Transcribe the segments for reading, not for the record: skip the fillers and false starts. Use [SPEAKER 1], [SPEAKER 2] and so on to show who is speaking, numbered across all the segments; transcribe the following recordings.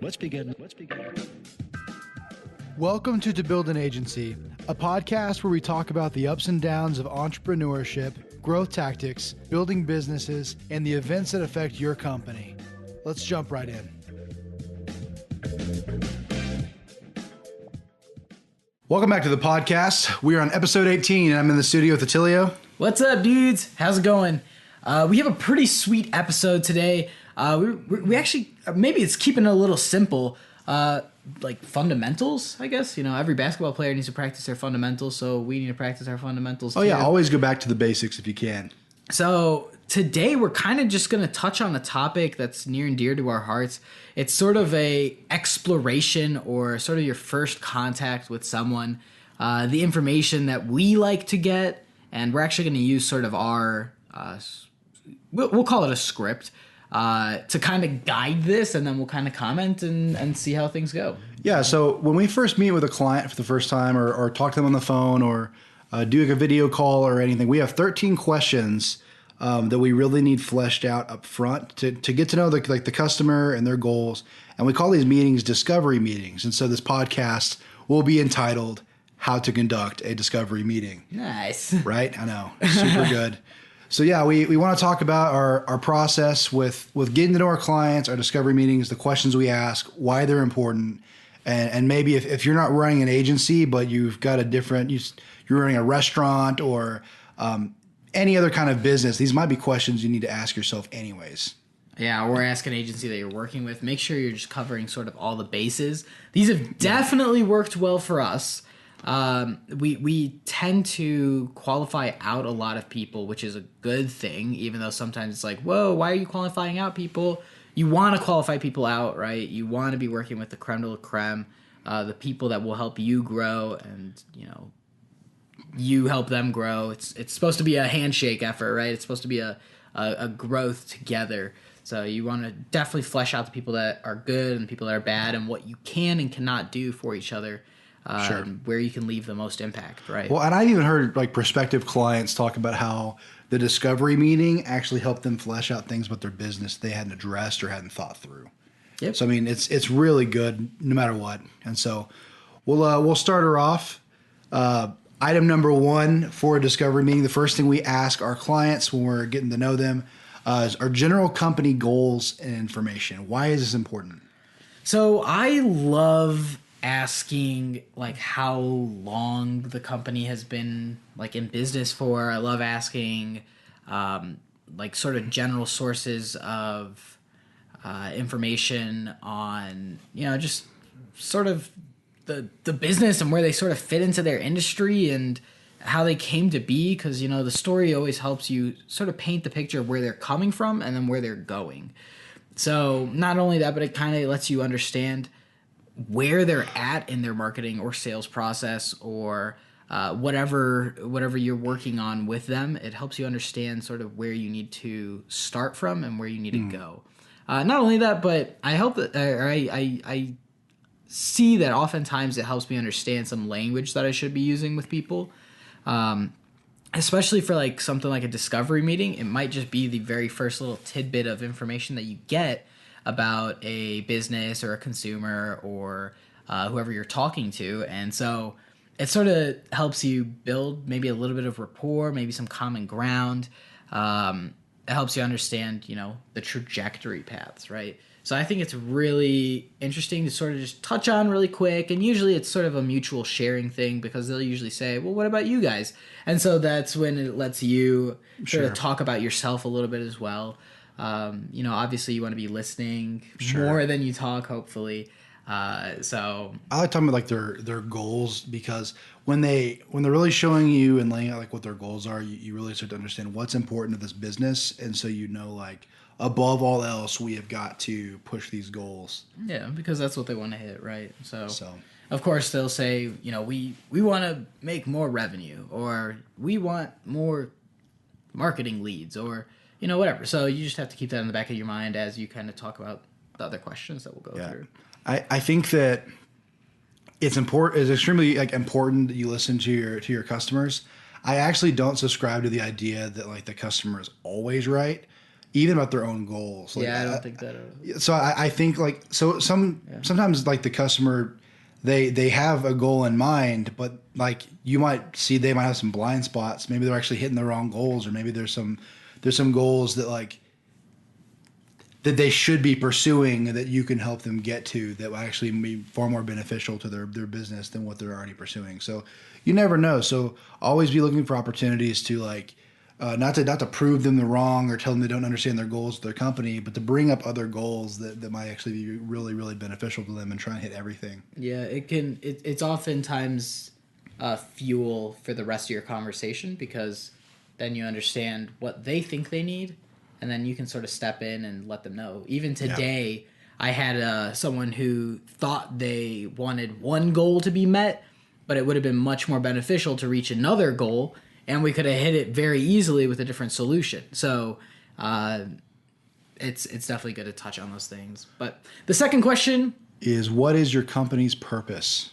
[SPEAKER 1] Let's begin.
[SPEAKER 2] Welcome to Build an Agency, a podcast where we talk about the ups and downs of entrepreneurship, growth tactics, building businesses, and the events that affect your company. Let's jump right in. Welcome back to the podcast. We are on episode 18, and I'm in the studio with Attilio.
[SPEAKER 3] What's up, dudes? How's it going? We have a pretty sweet episode today. We actually, maybe it's keeping it a little simple, like fundamentals, I guess. You know, every basketball player needs to practice their fundamentals, so we need to practice our fundamentals too.
[SPEAKER 2] Oh yeah, always go back to the basics if you can.
[SPEAKER 3] So today we're kind of just going to touch on a topic that's near and dear to our hearts. It's sort of a exploration or sort of your first contact with someone, the information that we like to get, and we're actually going to use sort of our, we'll call it a script, to kind of guide this, and then we'll kind of comment and see how things go.
[SPEAKER 2] Yeah, so when we first meet with a client for the first time or talk to them on the phone or do like a video call or anything, we have 13 questions that we really need fleshed out up front to get to know the customer and their goals. And we call these meetings discovery meetings. And so this podcast will be entitled How to Conduct a Discovery Meeting.
[SPEAKER 3] Nice.
[SPEAKER 2] Right? I know. Super good. So yeah, we want to talk about our process with getting to know our clients, our discovery meetings, the questions we ask, why they're important, and maybe if you're not running an agency, but you've got you're running a restaurant or any other kind of business, these might be questions you need to ask yourself anyways.
[SPEAKER 3] Yeah, or ask an agency that you're working with. Make sure you're just covering sort of all the bases. These have definitely worked well for us. We tend to qualify out a lot of people, which is a good thing, even though sometimes it's like, whoa, why are you qualifying out people? You want to qualify people out, right? You want to be working with the creme de la creme, the people that will help you grow and, you know, you help them grow. It's supposed to be a handshake effort, right? It's supposed to be a growth together. So you want to definitely flesh out the people that are good and the people that are bad and what you can and cannot do for each other.
[SPEAKER 2] Sure.
[SPEAKER 3] Where you can leave the most impact, right?
[SPEAKER 2] Well, and I've even heard like prospective clients talk about how the discovery meeting actually helped them flesh out things about their business they hadn't addressed or hadn't thought through.
[SPEAKER 3] Yep.
[SPEAKER 2] So I mean, it's really good no matter what. And so we'll start her off. Item number 1 for a discovery meeting. The first thing we ask our clients when we're getting to know them is our general company goals and information. Why is this important?
[SPEAKER 3] So I love asking like how long the company has been like in business for. I love asking like sort of general sources of information on, you know, just sort of the business and where they sort of fit into their industry and how they came to be, because, you know, the story always helps you sort of paint the picture of where they're coming from and then where they're going. So not only that, but it kind of lets you understand where they're at in their marketing or sales process or whatever you're working on with them. It helps you understand sort of where you need to start from and where you need to go. Not only that, but I hope that I see that oftentimes it helps me understand some language that I should be using with people. Especially for like something like a discovery meeting, it might just be the very first little tidbit of information that you get about a business or a consumer or whoever you're talking to. And so it sort of helps you build maybe a little bit of rapport, maybe some common ground. It helps you understand, you know, the trajectory paths, right? So I think it's really interesting to sort of just touch on really quick. And usually it's sort of a mutual sharing thing because they'll usually say, well, what about you guys? And so that's when it lets you sort of talk about yourself a little bit as well. You know, obviously you want to be listening more than you talk, hopefully. So
[SPEAKER 2] I like talking about like their goals, because when they're really showing you and laying out like what their goals are, you really start to understand what's important to this business. And so, you know, like above all else, we have got to push these goals.
[SPEAKER 3] Yeah, because that's what they want to hit, right? So of course they'll say, you know, we want to make more revenue, or we want more marketing leads, or, you know, whatever. So you just have to keep that in the back of your mind as you kind of talk about the other questions that we'll go through.
[SPEAKER 2] I think that it's important. It's extremely like important that you listen to your customers. I actually don't subscribe to the idea that like the customer is always right. even about their own goals. Like,
[SPEAKER 3] Yeah, I don't think that.
[SPEAKER 2] so I think like sometimes like the customer they have a goal in mind, but like you might see they might have some blind spots. Maybe they're actually hitting the wrong goals, or maybe there's some goals that like that they should be pursuing that you can help them get to that will actually be far more beneficial to their business than what they're already pursuing. So you never know. So always be looking for opportunities to like not to prove them the wrong or tell them they don't understand their goals of their company, but to bring up other goals that might actually be really, really beneficial to them and try and hit everything.
[SPEAKER 3] Yeah, it's oftentimes fuel for the rest of your conversation because then you understand what they think they need, and then you can sort of step in and let them know. Even today, I had someone who thought they wanted one goal to be met, but it would have been much more beneficial to reach another goal, and we could have hit it very easily with a different solution. So it's definitely good to touch on those things. But the second question,
[SPEAKER 2] Is what is your company's purpose?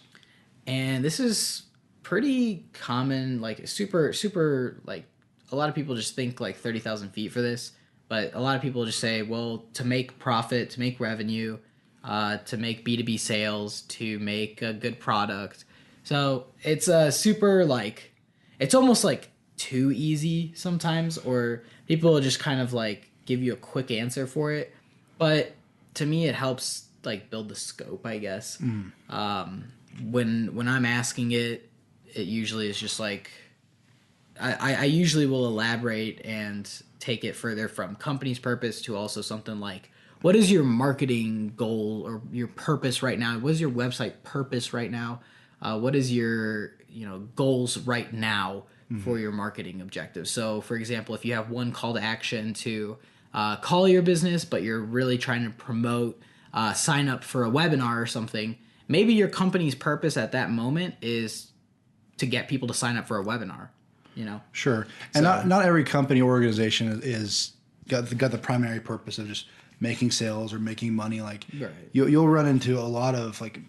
[SPEAKER 3] and this is pretty common, like super, like a lot of people just think like 30,000 feet for this, but a lot of people just say, well, to make profit, to make revenue, to make B2B sales, to make a good product. So it's a super like, it's almost like too easy sometimes, or people will just kind of like give you a quick answer for it. But to me, it helps like build the scope, I guess. When I'm asking it, it usually is just like I usually will elaborate and take it further from company's purpose to also something like what is your marketing goal or your purpose right now? What is your website purpose right now? What is your goals right now for your marketing objectives? So, for example, if you have one call to action to call your business, but you're really trying to promote sign up for a webinar or something, maybe your company's purpose at that moment is to get people to sign up for a webinar.
[SPEAKER 2] Sure, and not every company or organization is got the primary purpose of just making sales or making money. Like
[SPEAKER 3] Right.
[SPEAKER 2] you'll run into a lot of like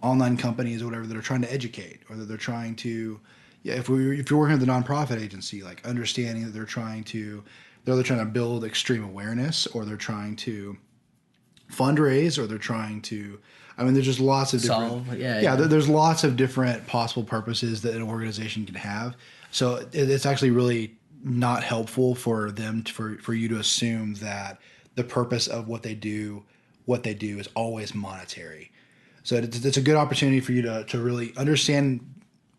[SPEAKER 2] online companies or whatever that are trying to educate or that they're trying to if you're working with a nonprofit agency, like understanding that they're trying to build extreme awareness, or they're trying to fundraise, or they're trying to there's just lots of different
[SPEAKER 3] Solve, yeah.
[SPEAKER 2] there's lots of different possible purposes that an organization can have. So it's actually really not helpful for them for you to assume that the purpose of what they do is always monetary. So it's a good opportunity for you to really understand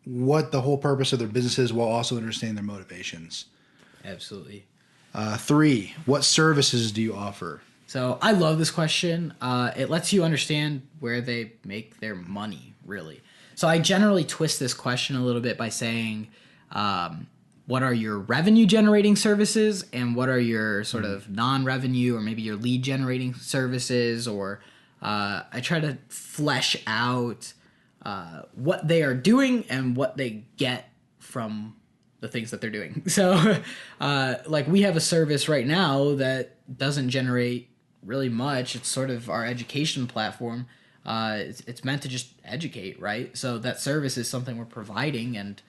[SPEAKER 2] what the whole purpose of their business is while also understanding their motivations.
[SPEAKER 3] Absolutely.
[SPEAKER 2] 3, what services do you offer?
[SPEAKER 3] So I love this question. It lets you understand where they make their money, really. So I generally twist this question a little bit by saying, what are your revenue generating services and what are your sort of non-revenue or maybe your lead generating services? Or I try to flesh out what they are doing and what they get from the things that they're doing. So like we have a service right now that doesn't generate really much. It's sort of our education platform. It's meant to just educate, right? So that service is something we're providing, and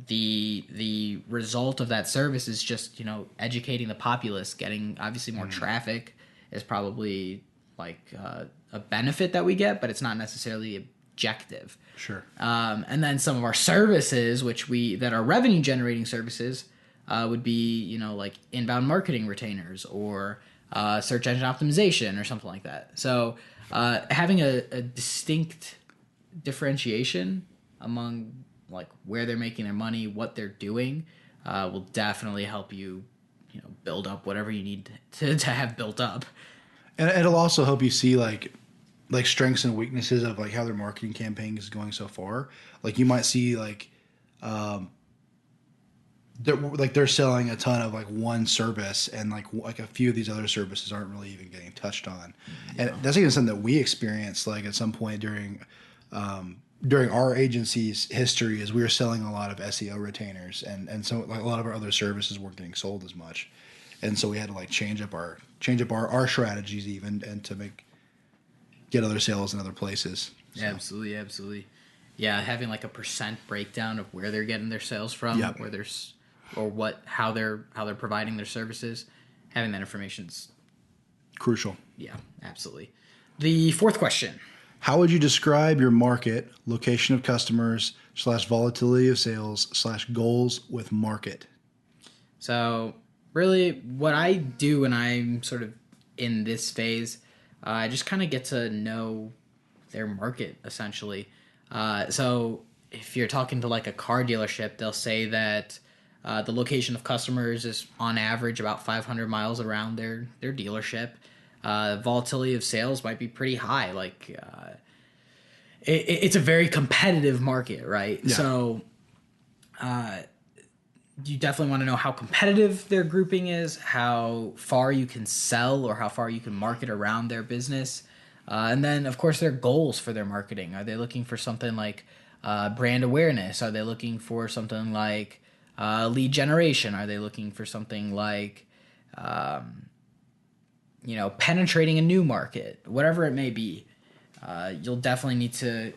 [SPEAKER 3] the result of that service is just educating the populace. Getting obviously more traffic is probably like a benefit that we get, but it's not necessarily objective.
[SPEAKER 2] Sure.
[SPEAKER 3] And then some of our services, that are revenue generating services, would be like inbound marketing retainers or search engine optimization or something like that. So having a distinct differentiation among like where they're making their money, what they're doing, will definitely help you build up whatever you need to have built up.
[SPEAKER 2] And it'll also help you see like strengths and weaknesses of like how their marketing campaign is going so far. Like you might see like they're selling a ton of like one service, and like a few of these other services aren't really even getting touched on. Yeah. And that's even something that we experienced like at some point during our agency's history, is we were selling a lot of SEO retainers, and so like a lot of our other services weren't getting sold as much, and so we had to like change up our strategies even, and to get other sales in other places. So.
[SPEAKER 3] Absolutely. Yeah, having like a percent breakdown of where they're getting their sales from,
[SPEAKER 2] Yep.
[SPEAKER 3] how they're providing their services, having that information's
[SPEAKER 2] Crucial.
[SPEAKER 3] yeah, absolutely. The fourth question.
[SPEAKER 2] How would you describe your market, location of customers, / volatility of sales / goals with market?
[SPEAKER 3] So really what I do when I'm sort of in this phase, I just kind of get to know their market essentially. So if you're talking to like a car dealership, they'll say that the location of customers is on average about 500 miles around their dealership. Volatility of sales might be pretty high. Like it's a very competitive market, right?
[SPEAKER 2] Yeah.
[SPEAKER 3] So you definitely want to know how competitive their grouping is, how far you can sell or how far you can market around their business. And then, of course, their goals for their marketing. Are they looking for something like brand awareness? Are they looking for something like lead generation? Are they looking for something like, penetrating a new market? Whatever it may be, you'll definitely need to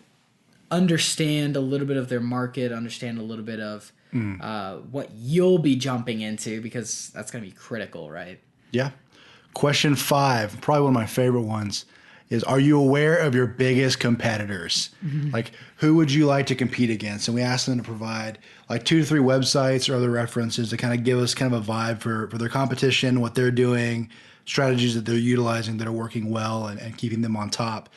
[SPEAKER 3] understand a little bit of their market, understand a little bit of what you'll be jumping into, because that's going to be critical, right?
[SPEAKER 2] Yeah. Question 5, probably one of my favorite ones, is are you aware of your biggest competitors? Like, who would you like to compete against? And we asked them to provide like 2 to 3 websites or other references to kind of give us kind of a vibe for their competition, what they're doing, strategies that they're utilizing that are working well and keeping them on top.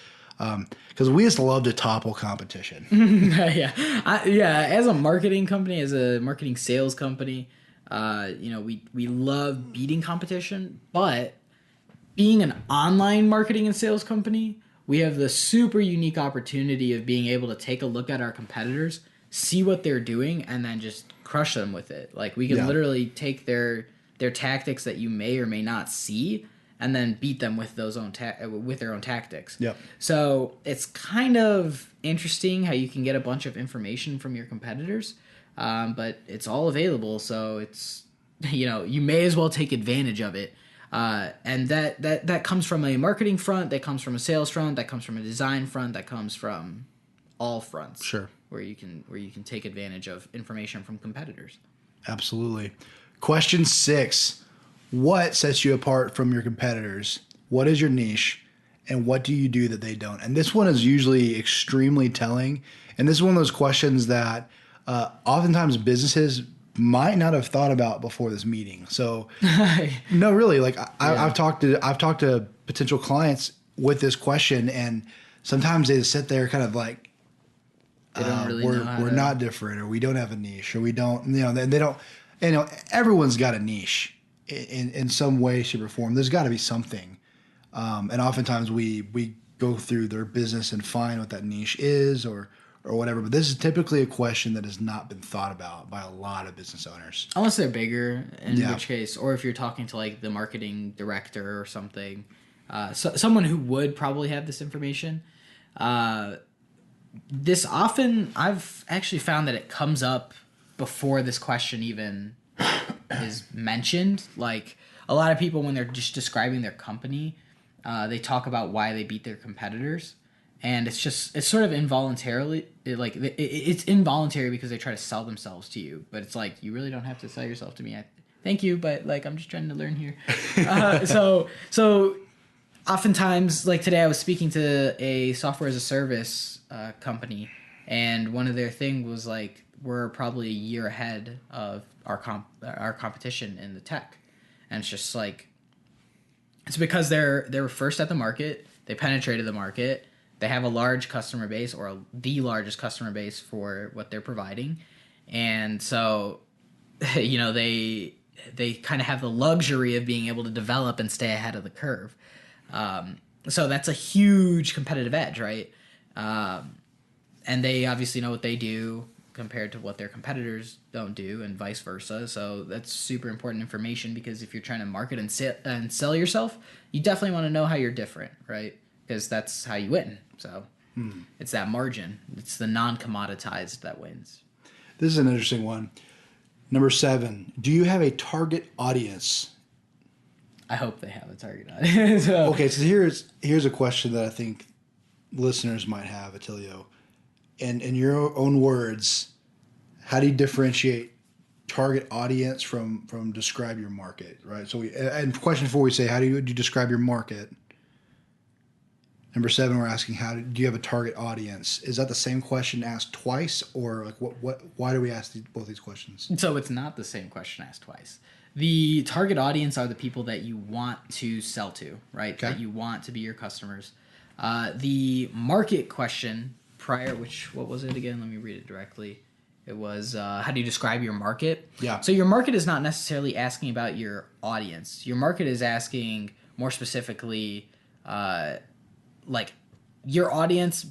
[SPEAKER 2] Because we just love to topple competition.
[SPEAKER 3] Yeah. As a marketing company, as a marketing sales company, we love beating competition, but being an online marketing and sales company, we have the super unique opportunity of being able to take a look at our competitors, see what they're doing, and then just crush them with it. Like we can literally take their tactics that you may or may not see, and then beat them with with their own tactics.
[SPEAKER 2] Yep.
[SPEAKER 3] So it's kind of interesting how you can get a bunch of information from your competitors, but it's all available. So it's you may as well take advantage of it. And that comes from a marketing front, that comes from a sales front, that comes from a design front, that comes from all fronts.
[SPEAKER 2] Sure.
[SPEAKER 3] Where you can take advantage of information from competitors.
[SPEAKER 2] Absolutely. Question 6. What sets you apart from your competitors? What is your niche? And what do you do that they don't? And this one is usually extremely telling. And this is one of those questions that oftentimes businesses might not have thought about before this meeting. So no, really, like I've talked to potential clients with this question, and sometimes they sit there kind of like,
[SPEAKER 3] they don't really know
[SPEAKER 2] we're not different, or we don't have a niche, or we don't, they don't, everyone's got a niche in some way, shape, or form. There's got to be something. And oftentimes we go through their business and find what that niche is or whatever. But this is typically a question that has not been thought about by a lot of business owners.
[SPEAKER 3] Unless they're bigger, in which case, or if you're talking to like the marketing director or something, someone who would probably have this information. This often, I've actually found that it comes up before this question even is mentioned. Like a lot of people, when they're just describing their company, they talk about why they beat their competitors, and it's sort of involuntarily, it's involuntary because they try to sell themselves to you, but it's like, you really don't have to sell yourself to me. Thank you, but like I'm just trying to learn here. So oftentimes, like today, I was speaking to a software as a service company, and one of their thing was like, we're probably a year ahead of our competition in the tech, and it's just like, it's because they were first at the market, they penetrated the market, they have a large customer base, or the largest customer base for what they're providing, and so they kind of have the luxury of being able to develop and stay ahead of the curve. So that's a huge competitive edge, right? And they obviously know what they do compared to what their competitors don't do, and vice versa. So that's super important information, because if you're trying to market and sell yourself, you definitely want to know how you're different, right? Because that's how you win. So it's that margin. It's the non-commoditized that wins.
[SPEAKER 2] This is an interesting one. Number 7, do you have a target audience?
[SPEAKER 3] I hope they have a target audience.
[SPEAKER 2] Okay, so here's a question that I think listeners might have, Attilio. In your own words, how do you differentiate target audience from describe your market, right? So and question 4 we say how do you describe your market? Number 7 we're asking do you have a target audience? Is that the same question asked twice, or like why do we ask both these questions?
[SPEAKER 3] So it's not the same question asked twice. The target audience are the people that you want to sell to, right?
[SPEAKER 2] Okay.
[SPEAKER 3] That you want to be your customers. The market question prior, what was it again? Let me read it directly. It was, how do you describe your market?
[SPEAKER 2] Yeah.
[SPEAKER 3] So your market is not necessarily asking about your audience. Your market is asking more specifically, like your audience,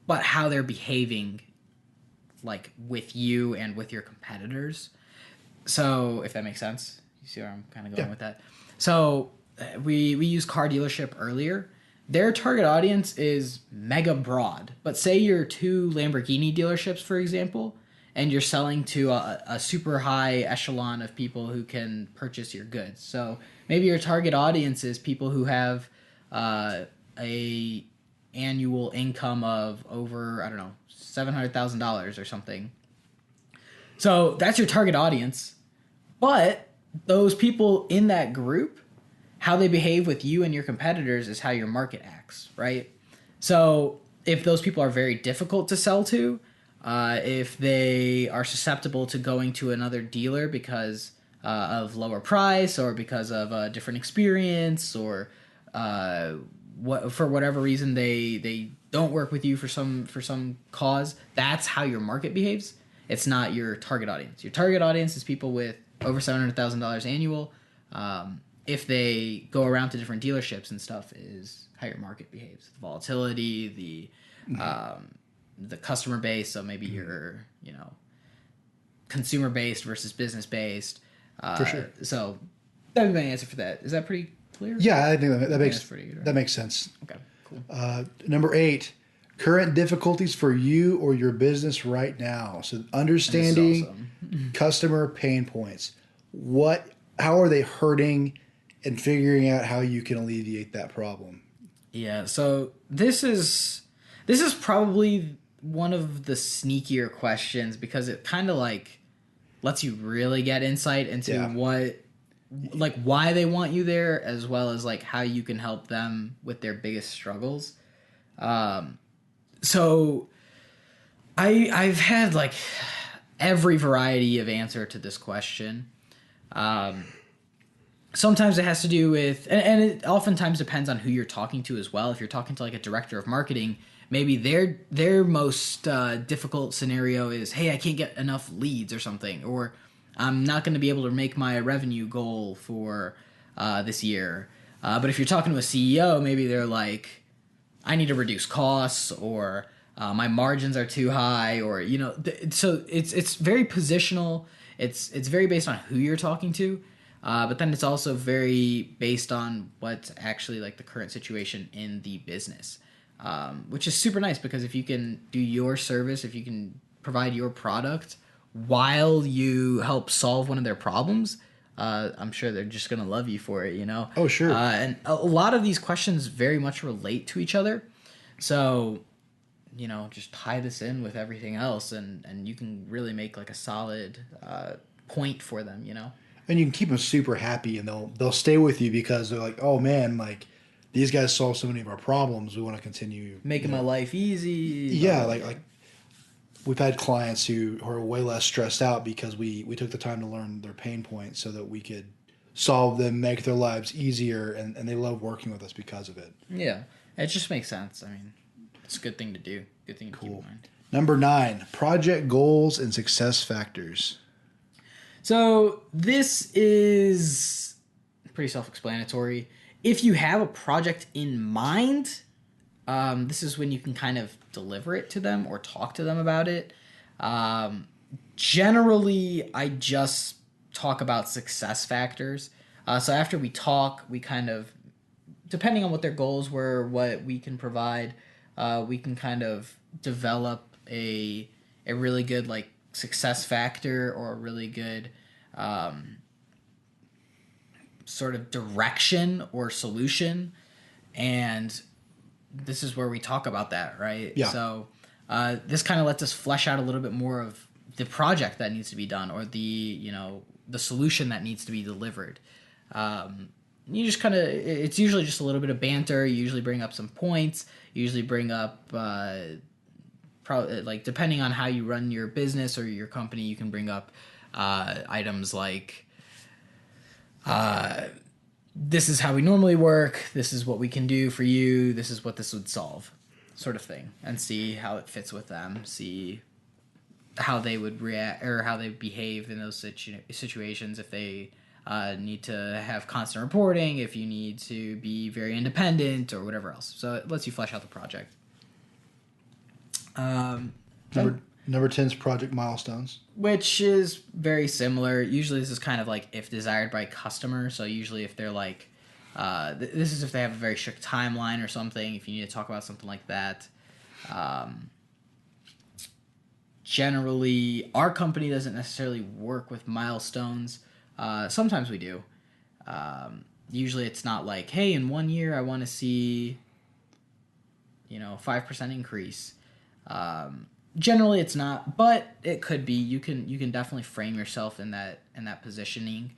[SPEAKER 3] but how they're behaving, like with you and with your competitors. So if that makes sense, you see where I'm kind of going with that. So we used car dealership earlier. Their target audience is mega broad, but say you're 2 Lamborghini dealerships, for example, and you're selling to a super high echelon of people who can purchase your goods. So maybe your target audience is people who have a annual income of over, I don't know, $700,000 or something. So that's your target audience. But those people in that group, how they behave with you and your competitors is how your market acts, right? So if those people are very difficult to sell to, if they are susceptible to going to another dealer because of lower price or because of a different experience, or for whatever reason they don't work with you for some cause, that's how your market behaves. It's not your target audience. Your target audience is people with over $700,000 annual. If they go around to different dealerships and stuff, is how your market behaves. The volatility, the customer base. So maybe you're, consumer based versus business based.
[SPEAKER 2] For sure.
[SPEAKER 3] So that would be my answer for that. Is that pretty clear?
[SPEAKER 2] Yeah, I think that makes
[SPEAKER 3] pretty good, right?
[SPEAKER 2] That makes sense.
[SPEAKER 3] Okay, cool.
[SPEAKER 2] Number 8, current difficulties for you or your business right now. So understanding
[SPEAKER 3] awesome.
[SPEAKER 2] customer pain points. How are they hurting, and figuring out how you can alleviate that problem.
[SPEAKER 3] Yeah, so this is probably one of the sneakier questions because it kind of like lets you really get insight into why they want you there, as well as like how you can help them with their biggest struggles. So I've had like every variety of answer to this question. Sometimes it has to do with, and it oftentimes depends on who you're talking to as well. If you're talking to like a director of marketing, maybe their most difficult scenario is, hey, I can't get enough leads or something, or I'm not going to be able to make my revenue goal for this year. But if you're talking to a CEO, maybe they're like, I need to reduce costs, or my margins are too high, or so it's very positional. It's very based on who you're talking to. But then it's also very based on what's actually like the current situation in the business, which is super nice because if you can do your service, if you can provide your product while you help solve one of their problems, I'm sure they're just going to love you for it,
[SPEAKER 2] Oh, sure.
[SPEAKER 3] And a lot of these questions very much relate to each other. So, just tie this in with everything else and you can really make like a solid point for them,
[SPEAKER 2] And you can keep them super happy, and they'll stay with you because they're like, oh man, like these guys solve so many of our problems. We want to continue
[SPEAKER 3] making my life easy.
[SPEAKER 2] Yeah, like we've had clients who are way less stressed out because we took the time to learn their pain points so that we could solve them, make their lives easier, and they love working with us because of it.
[SPEAKER 3] Yeah, it just makes sense. I mean, it's a good thing to do. Good thing to keep in mind.
[SPEAKER 2] Number 9, project goals and success factors.
[SPEAKER 3] So this is pretty self-explanatory. If you have a project in mind, this is when you can kind of deliver it to them or talk to them about it. Generally, I just talk about success factors. So after we talk, we kind of, depending on what their goals were, what we can provide, we can kind of develop a really good like success factor or a really good sort of direction or solution, and this is where we talk about that, right?
[SPEAKER 2] Yeah.
[SPEAKER 3] So this kind of lets us flesh out a little bit more of the project that needs to be done, or the solution that needs to be delivered. You just kind of, it's usually just a little bit of banter. You usually bring up some points. You usually bring up, like, depending on how you run your business or your company, you can bring up items like, this is how we normally work. This is what we can do for you. This is what this would solve, sort of thing, and see how it fits with them. See how they would react or how they behave in those situations. If they need to have constant reporting, if you need to be very independent, or whatever else. So it lets you flesh out the project.
[SPEAKER 2] Number 10 is project milestones.
[SPEAKER 3] Which is very similar. Usually this is kind of like if desired by customer. So usually if they're like, this is if they have a very strict timeline or something, if you need to talk about something like that. Generally, our company doesn't necessarily work with milestones. Sometimes we do. Usually it's not like, hey, in 1 year I want to see, 5% increase. Generally it's not, but it could be. You can definitely frame yourself in that positioning.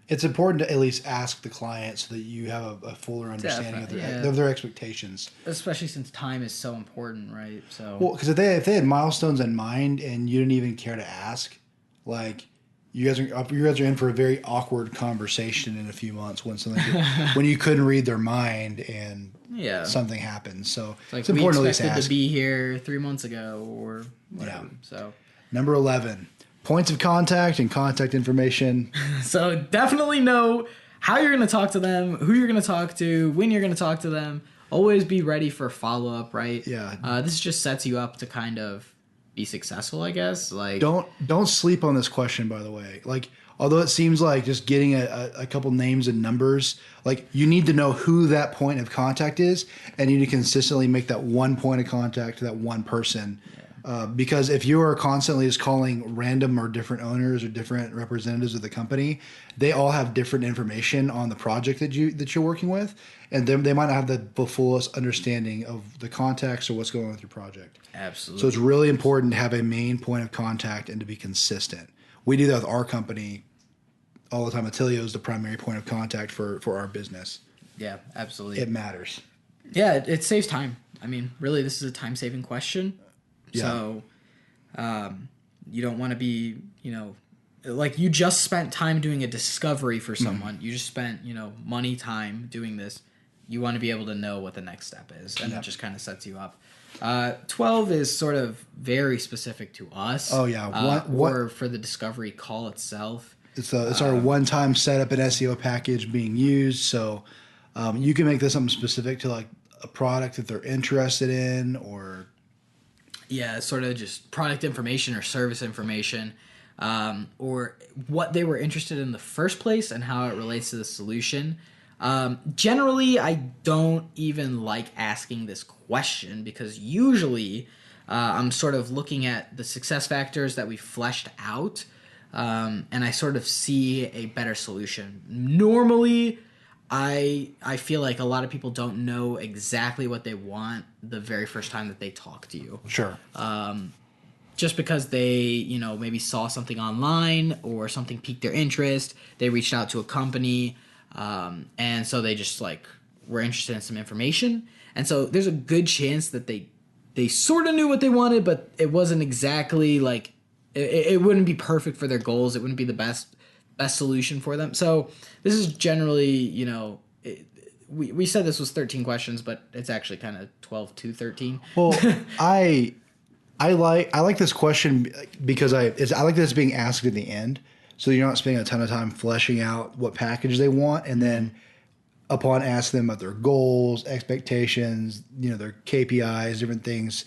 [SPEAKER 2] It's important to at least ask the client so that you have a fuller understanding of their expectations.
[SPEAKER 3] Especially since time is so important, right? So
[SPEAKER 2] because if they had milestones in mind and you didn't even care to ask, like you guys are in for a very awkward conversation in a few months when you couldn't read their mind and something happens. So it's important
[SPEAKER 3] we
[SPEAKER 2] to at least ask.
[SPEAKER 3] We expected to be here 3 months ago or whatever. Yeah. So
[SPEAKER 2] number 11. Points of contact and contact information.
[SPEAKER 3] So definitely know how you're going to talk to them, who you're going to talk to, when you're going to talk to them. Always be ready for follow-up, right?
[SPEAKER 2] Yeah.
[SPEAKER 3] This just sets you up to kind of be successful, I guess. Like,
[SPEAKER 2] don't sleep on this question, by the way. Like, although it seems like just getting a couple names and numbers, like you need to know who that point of contact is, and you need to consistently make that one point of contact to that one person. Because if you are constantly just calling random or different owners or different representatives of the company, they all have different information on the project that you're working with, and they might not have the fullest understanding of the context or what's going on with your project.
[SPEAKER 3] Absolutely.
[SPEAKER 2] So it's really important to have a main point of contact and to be consistent. We do that with our company all the time. Attilio is the primary point of contact for our business.
[SPEAKER 3] Yeah, absolutely.
[SPEAKER 2] It matters.
[SPEAKER 3] Yeah, it saves time. I mean, really, this is a time-saving question.
[SPEAKER 2] Yeah.
[SPEAKER 3] So, you don't want to be, like you just spent time doing a discovery for someone. You just spent, money, time doing this. You want to be able to know what the next step is, and it just kind of sets you up. 12 is sort of very specific to us.
[SPEAKER 2] Oh yeah,
[SPEAKER 3] or for the discovery call itself.
[SPEAKER 2] It's our one-time setup and SEO package being used. So you can make this something specific to like a product that they're interested in, or
[SPEAKER 3] sort of just product information or service information, or what they were interested in the first place and how it relates to the solution. Generally, I don't even like asking this question because usually I'm sort of looking at the success factors that we fleshed out, and I sort of see a better solution. Normally, I feel like a lot of people don't know exactly what they want the very first time that they talk to you.
[SPEAKER 2] Sure.
[SPEAKER 3] Just because they, maybe saw something online or something piqued their interest, they reached out to a company, and so they just were interested in some information. And so there's a good chance that they sort of knew what they wanted, but it wasn't exactly it wouldn't be perfect for their goals. It wouldn't be the best solution for them. So this is generally, we said this was 13 questions, but it's actually kind of 12 to 13.
[SPEAKER 2] Well, I like this question because I like this being asked at the end, so you're not spending a ton of time fleshing out what package they want, and then upon asking them about their goals, expectations, their KPIs, different things,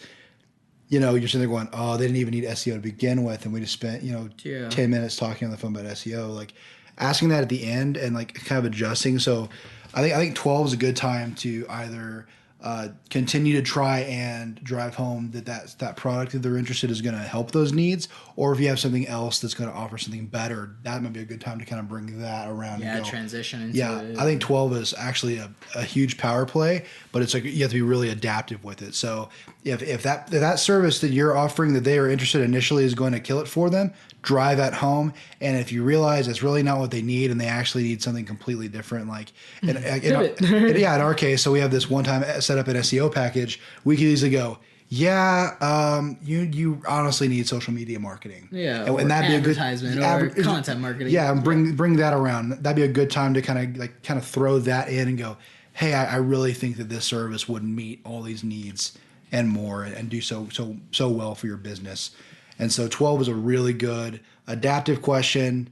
[SPEAKER 2] you're sitting there going, oh, they didn't even need SEO to begin with, and we just spent 10 minutes talking on the phone about SEO. Like asking that at the end and kind of adjusting. So I think 12 is a good time to either continue to try and drive home that product that they're interested is going to help those needs, or if you have something else that's going to offer something better, that might be a good time to kind of bring that around.
[SPEAKER 3] Yeah,
[SPEAKER 2] and go.
[SPEAKER 3] transition into
[SPEAKER 2] it. I think 12 is actually a huge power play, but it's like you have to be really adaptive with it. So if that service that you're offering that they are interested initially is going to kill it for them, drive at home. And if you realize it's really not what they need and they actually need something completely different, like in our case, so we have this one-time set up an SEO package, we could easily go, you honestly need social media marketing.
[SPEAKER 3] Yeah,
[SPEAKER 2] and that'd be a good
[SPEAKER 3] advertisement or content marketing.
[SPEAKER 2] Yeah, and bring that around. That'd be a good time to kind of throw that in and go, hey, I really think that this service would meet all these needs and more, and do so well for your business. And so 12 is a really good adaptive question.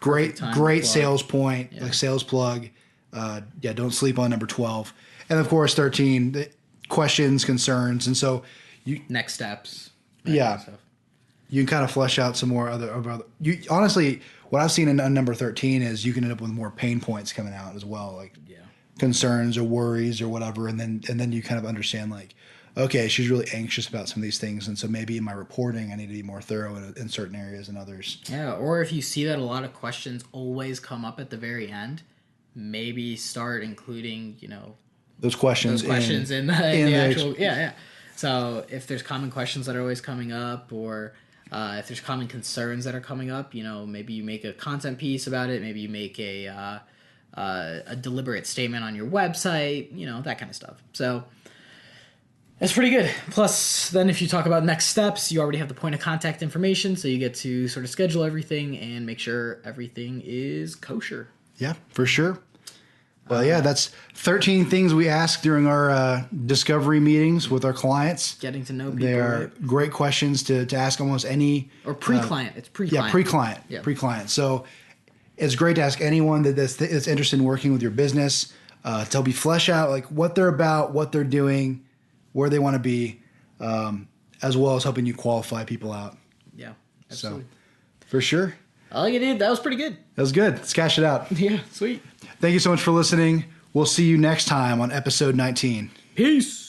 [SPEAKER 2] Great sales point, like sales plug. Don't sleep on number 12. And of course 13, the questions, concerns. And so
[SPEAKER 3] next steps.
[SPEAKER 2] Yeah. You can kind of flesh out some more other honestly, what I've seen in number 13 is you can end up with more pain points coming out as well, like concerns or worries or whatever, and then you kind of understand, like, okay, she's really anxious about some of these things, and so maybe in my reporting I need to be more thorough in certain areas than others.
[SPEAKER 3] Yeah, or if you see that a lot of questions always come up at the very end, maybe start including,
[SPEAKER 2] those questions
[SPEAKER 3] in the actual So if there's common questions that are always coming up, or if there's common concerns that are coming up, maybe you make a content piece about it, maybe you make a deliberate statement on your website, that kind of stuff. So that's pretty good. Plus, then if you talk about next steps, you already have the point of contact information, so you get to sort of schedule everything and make sure everything is kosher.
[SPEAKER 2] Yeah, for sure. Well, that's 13 things we ask during our discovery meetings with our clients.
[SPEAKER 3] Getting to know people.
[SPEAKER 2] They are great questions to ask almost any...
[SPEAKER 3] Or pre-client. It's pre-client.
[SPEAKER 2] Yeah, pre-client. Yeah. Pre-client. So it's great to ask anyone that's interested in working with your business to help you flesh out like what they're about, what they're doing, where they want to be, as well as helping you qualify people out.
[SPEAKER 3] Yeah, absolutely.
[SPEAKER 2] So, for sure.
[SPEAKER 3] I like it, dude. That was pretty good.
[SPEAKER 2] That was good. Let's cash it out.
[SPEAKER 3] Yeah, sweet.
[SPEAKER 2] Thank you so much for listening. We'll see you next time on episode 19.
[SPEAKER 3] Peace.